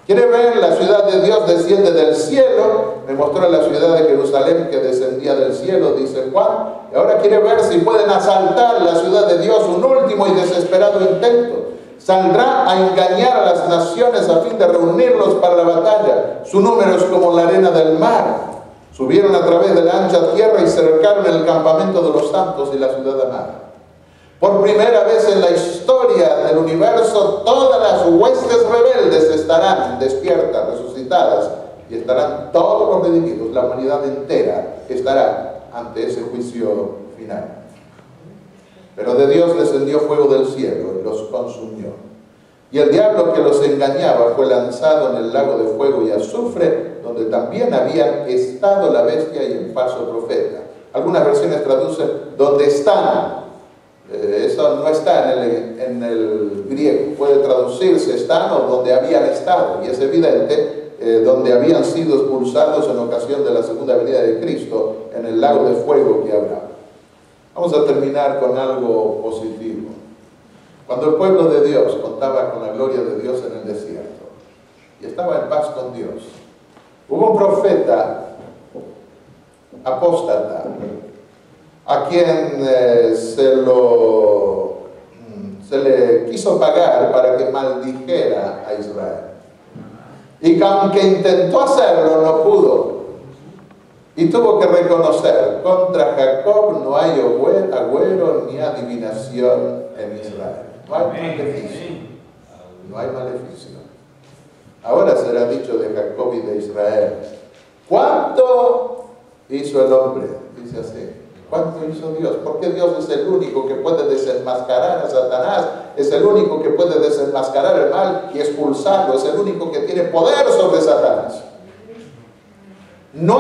¿Quiere ver la ciudad de Dios desciende del cielo? Me mostró la ciudad de Jerusalén que descendía del cielo, dice Juan. Y ahora quiere ver si pueden asaltar la ciudad de Dios, un último y desesperado intento. Saldrá a engañar a las naciones a fin de reunirlos para la batalla. Su número es como la arena del mar. Subieron a través de la ancha tierra y cercaron el campamento de los santos y la ciudad amada. Por primera vez en la historia del universo, todas las huestes rebeldes estarán despiertas, resucitadas, y estarán todos los redimidos, la humanidad entera estará ante ese juicio final. Pero de Dios descendió fuego del cielo y los consumió. Y el diablo que los engañaba fue lanzado en el lago de fuego y azufre, donde también habían estado la bestia y el falso profeta. Algunas versiones traducen donde están. Eso no está en el griego, puede traducirse están o donde habían estado, y es evidente donde habían sido expulsados en ocasión de la segunda venida de Cristo en el lago de fuego que hablaba. Vamos a terminar con algo positivo. Cuando el pueblo de Dios contaba con la gloria de Dios en el desierto y estaba en paz con Dios, hubo un profeta apóstata a quien se le quiso pagar para que maldijera a Israel. Y que aunque intentó hacerlo, no pudo. Y tuvo que reconocer, contra Jacob no hay agüero ni adivinación en Israel. No hay maleficio. No hay maleficio. Ahora será dicho de Jacob y de Israel, ¿cuánto hizo el hombre? Dice así. ¿Cuánto hizo Dios? Porque Dios es el único que puede desenmascarar a Satanás, es el único que puede desenmascarar el mal y expulsarlo, es el único que tiene poder sobre Satanás. No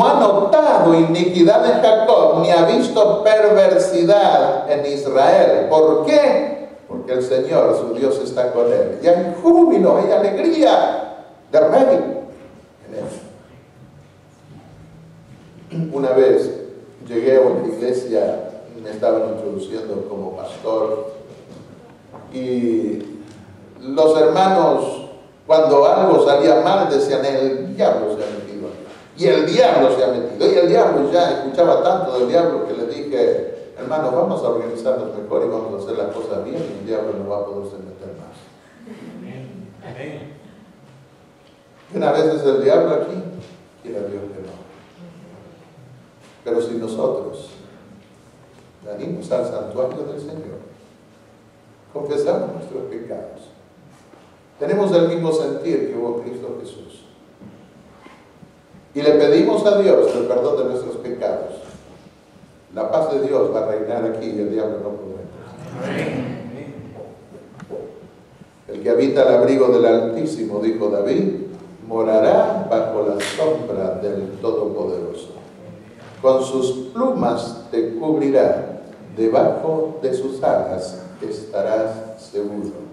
ha notado iniquidad en Jacob, ni ha visto perversidad en Israel. ¿Por qué? Porque el Señor, su Dios, está con él. Y hay júbilo, hay alegría de rey en él. Una vez llegué a una iglesia, me estaban introduciendo como pastor, y los hermanos, cuando algo salía mal, decían, el diablo se ha metido aquí, y el diablo se ha metido, y el diablo, ya escuchaba tanto del diablo que le dije, hermanos, vamos a organizarnos mejor y vamos a hacer las cosas bien, y el diablo no va a poderse meter más. Una vez es el diablo aquí, quiera Dios que no. Pero si nosotros venimos al santuario del Señor, confesamos nuestros pecados, tenemos el mismo sentir que hubo Cristo Jesús, y le pedimos a Dios el perdón de nuestros pecados, la paz de Dios va a reinar aquí y el diablo no podrá. El que habita al abrigo del Altísimo, dijo David, morará bajo la sombra del Todopoderoso. Con sus plumas te cubrirá, debajo de sus alas estarás seguro.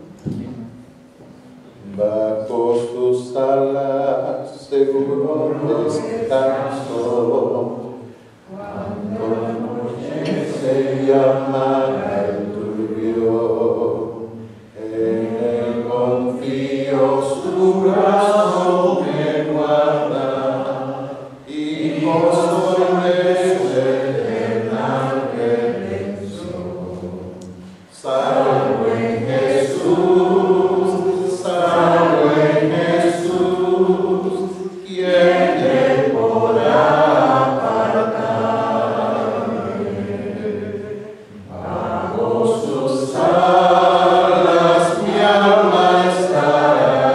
Bajo sus alas seguro descanso, cuando se llama el turbio, en el confío su brazo me guarda, y por sobre su eternal redención. Salvo en Jesús, salvo en Jesús, ¿quién te podrá apartarme? Bajo sus alas mi alma estará,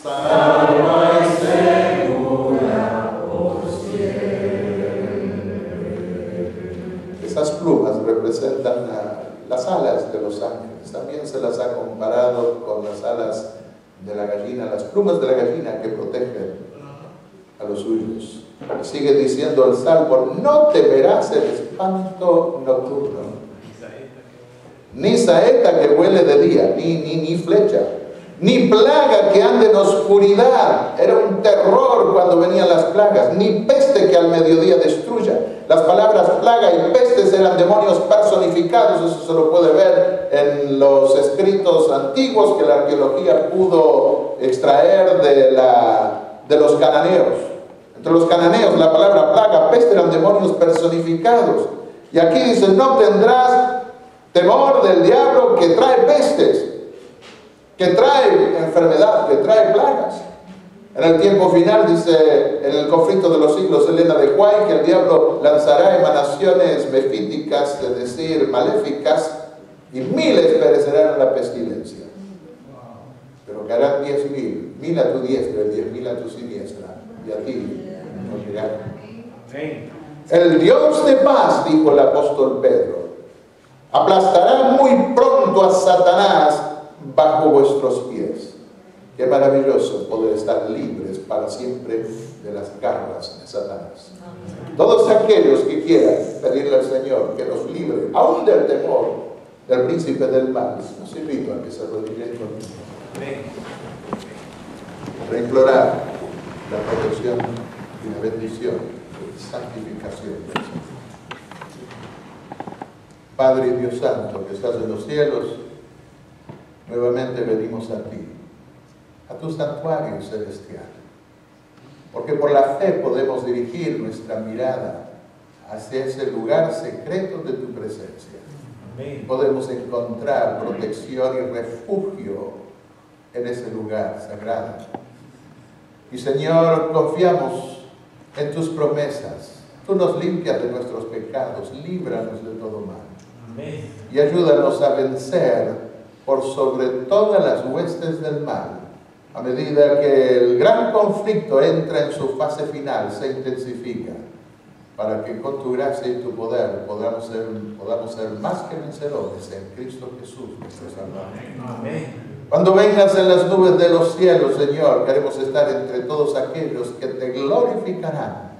salva y segura por siempre. Esas plumas representan las alas de los ángeles. También se las ha comparado con las alas de la gallina, las plumas de la gallina que protegen a los suyos. Y sigue diciendo el Salmo, no temerás el espanto nocturno, ni saeta que huele de día, ni flecha, ni plaga que ande en oscuridad. Era un terror cuando venían las plagas, ni peste que al mediodía destruya. Las palabras plaga y pestes eran demonios personificados. Eso se lo puede ver en los escritos antiguos que la arqueología pudo extraer de los cananeos. Entre los cananeos la palabra plaga, peste eran demonios personificados. Y aquí dice, no tendrás temor del diablo que trae pestes, que trae enfermedad, que trae plagas. En el tiempo final, dice, en el conflicto de los siglos, Elena de White, que el diablo lanzará emanaciones mefíticas, es decir, maléficas, y miles perecerán en la pestilencia. Pero caerán 10.000, 1.000 a tu diestra y 10.000 a tu siniestra, y a ti no llegarán. El Dios de paz, dijo el apóstol Pedro, aplastará muy pronto a Satanás bajo vuestros pies. Qué maravilloso poder estar libres para siempre de las garras de Satanás. Todos aquellos que quieran pedirle al Señor que nos libre, aún del temor del príncipe del mal, los invito a que se arrodillen conmigo. Para implorar la protección y la bendición y santificación del Señor. Padre y Dios Santo, que estás en los cielos, nuevamente venimos a ti, a tu santuario celestial, porque por la fe podemos dirigir nuestra mirada hacia ese lugar secreto de tu presencia. Amén. Podemos encontrar protección y refugio en ese lugar sagrado. Y Señor, confiamos en tus promesas. Tú nos limpias de nuestros pecados, líbranos de todo mal. Amén. Y ayúdanos a vencer por sobre todas las huestes del mal. A medida que el gran conflicto entra en su fase final, se intensifica, para que con tu gracia y tu poder podamos ser más que vencedores en Cristo Jesús, nuestro Salvador. Amén. Cuando vengas en las nubes de los cielos, Señor, queremos estar entre todos aquellos que te glorificarán,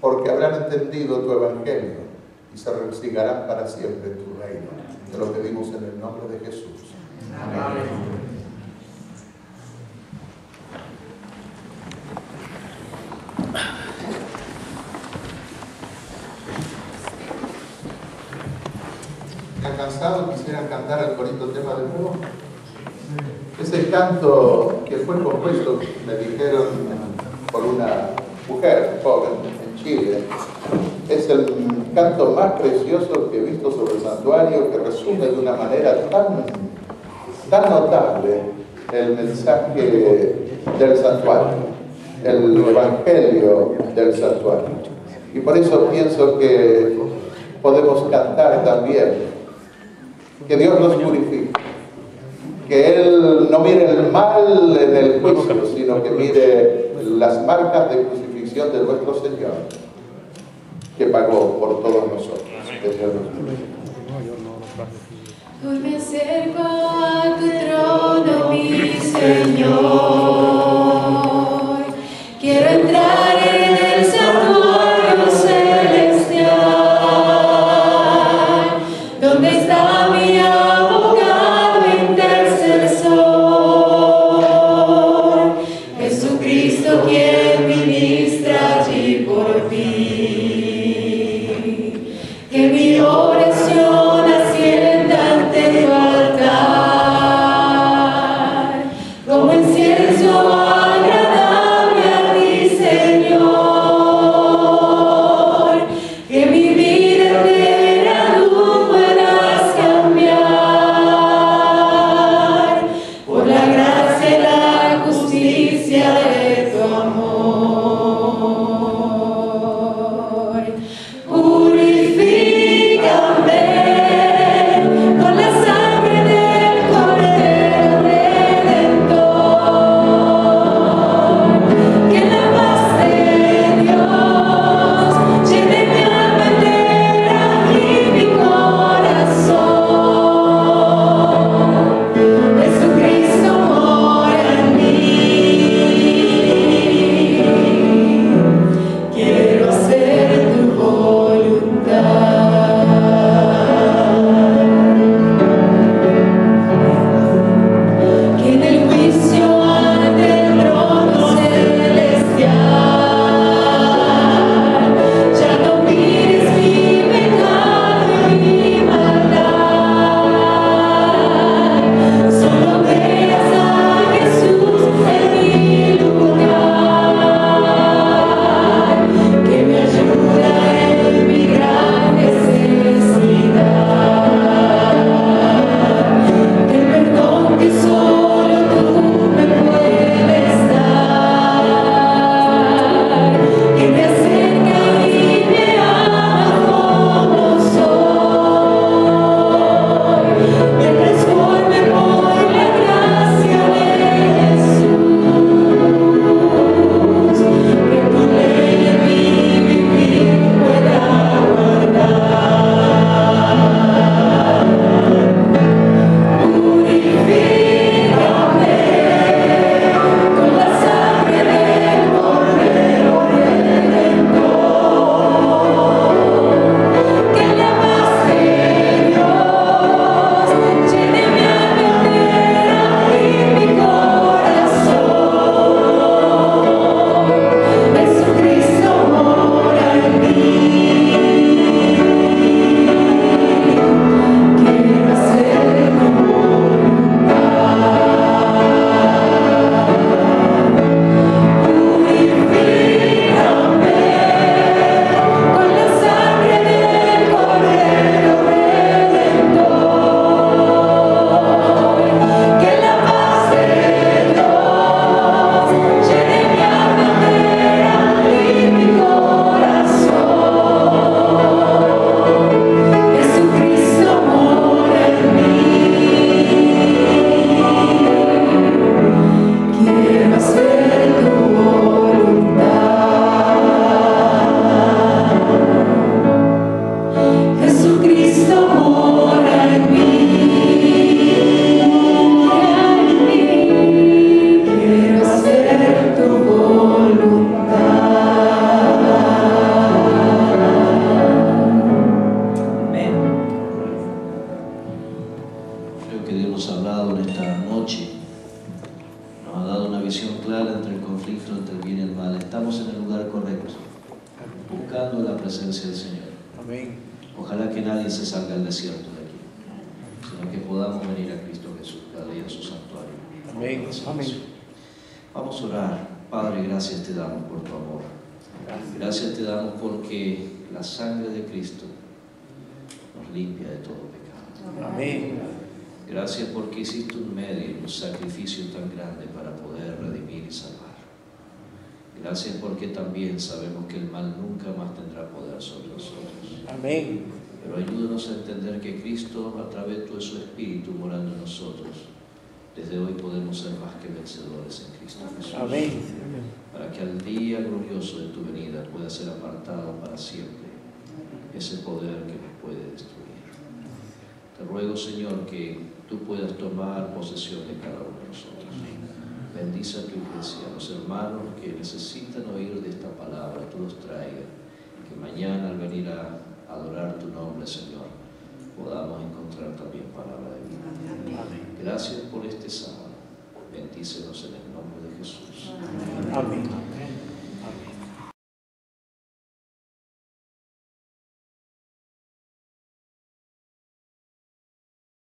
porque habrán entendido tu evangelio y se regocijarán para siempre en tu reino. Te lo pedimos en el nombre de Jesús. Amén. Amén. ¿Han cansado? ¿Quisieran cantar el bonito tema de nuevo? Ese canto que fue compuesto, me dijeron, por una mujer joven en Chile, es el canto más precioso que he visto sobre el santuario, que resume de una manera tan notable el mensaje del santuario, el evangelio del santuario. Y por eso pienso que podemos cantar también que Dios nos purifique, que Él no mire el mal en el juicio, sino que mire las marcas de crucifixión de nuestro Señor, que pagó por todos nosotros. Que Dios nos bendiga. Hoy me acerco a tu trono, mi Señor. Quiero entrar en el santuario celestial, donde está mi abogado intercesor, Jesucristo, quien ministra allí por mí. Que mi oración ascienda ante tu altar, como incienso agradable a ti, Señor. Que mi vida entera tú puedas cambiar, por la gracia y la justicia de tu amor. Purifícame con la sangre del Cordero Redentor. Que la paz de Dios llene mi alma entera y mi corazón. Jesucristo mora en mí. Quiero hacer tu voluntad. Que en el juicio ante el trono celestial ya no mires mi pecado y mi maldad, solo veas a Jesús en mi lugar, que me ayuda en mi gran necesidad. El perdón que solo tú me puedes dar, que me acerca y me ama como soy, me transforme por la gracia de Jesús, que tu ley en mi vivir pueda guardar. Purifícame con la sangre del Cordero Redentor. Que la paz de Dios llene mi alma entera y mi corazón. Jesucristo mora en mí. Quiero hacer tu Purifícame con la sangre del Cordero Redentor. Que la paz de Dios llene mi alma entera y mi corazón. Jesucristo mora en mí. Quiero hacer tu voluntad. Jesucristo mora en mí. Quiero hacer tu voluntad. Amén. Creo que Dios nos ha hablado en esta noche, nos ha dado una visión clara entre el conflicto entre el bien y el mal. Estamos en el lugar correcto, buscando la presencia del Señor. Amén. Ojalá que nadie se salga del desierto de aquí, sino que podamos venir a Cristo Jesús cada día en su santuario. Amén. Amén. Vamos a orar. Padre, gracias te damos por tu amor. Gracias te damos porque la sangre de Cristo nos limpia de todo pecado. Amén. Gracias porque hiciste un medio, un sacrificio tan grande para poder redimir y salvar. Gracias porque también sabemos que el mal nunca más tendrá poder sobre nosotros. Amén. Pero ayúdanos a entender que Cristo, a través de su Espíritu morando en nosotros, Desde hoy podemos ser más que vencedores en Cristo Jesús. Amén. Para que al día glorioso de tu venida pueda ser apartado para siempre ese poder que nos puede destruir. Te ruego, Señor, que tú puedas tomar posesión de cada uno de nosotros. Bendice a tu iglesia, a los hermanos que necesitan oír de esta palabra, tú los traigas. Que mañana al venir a adorar tu nombre, Señor, podamos encontrar también palabra de vida. Gracias por este sábado. Bendícenos en el nombre de Jesús. Amén.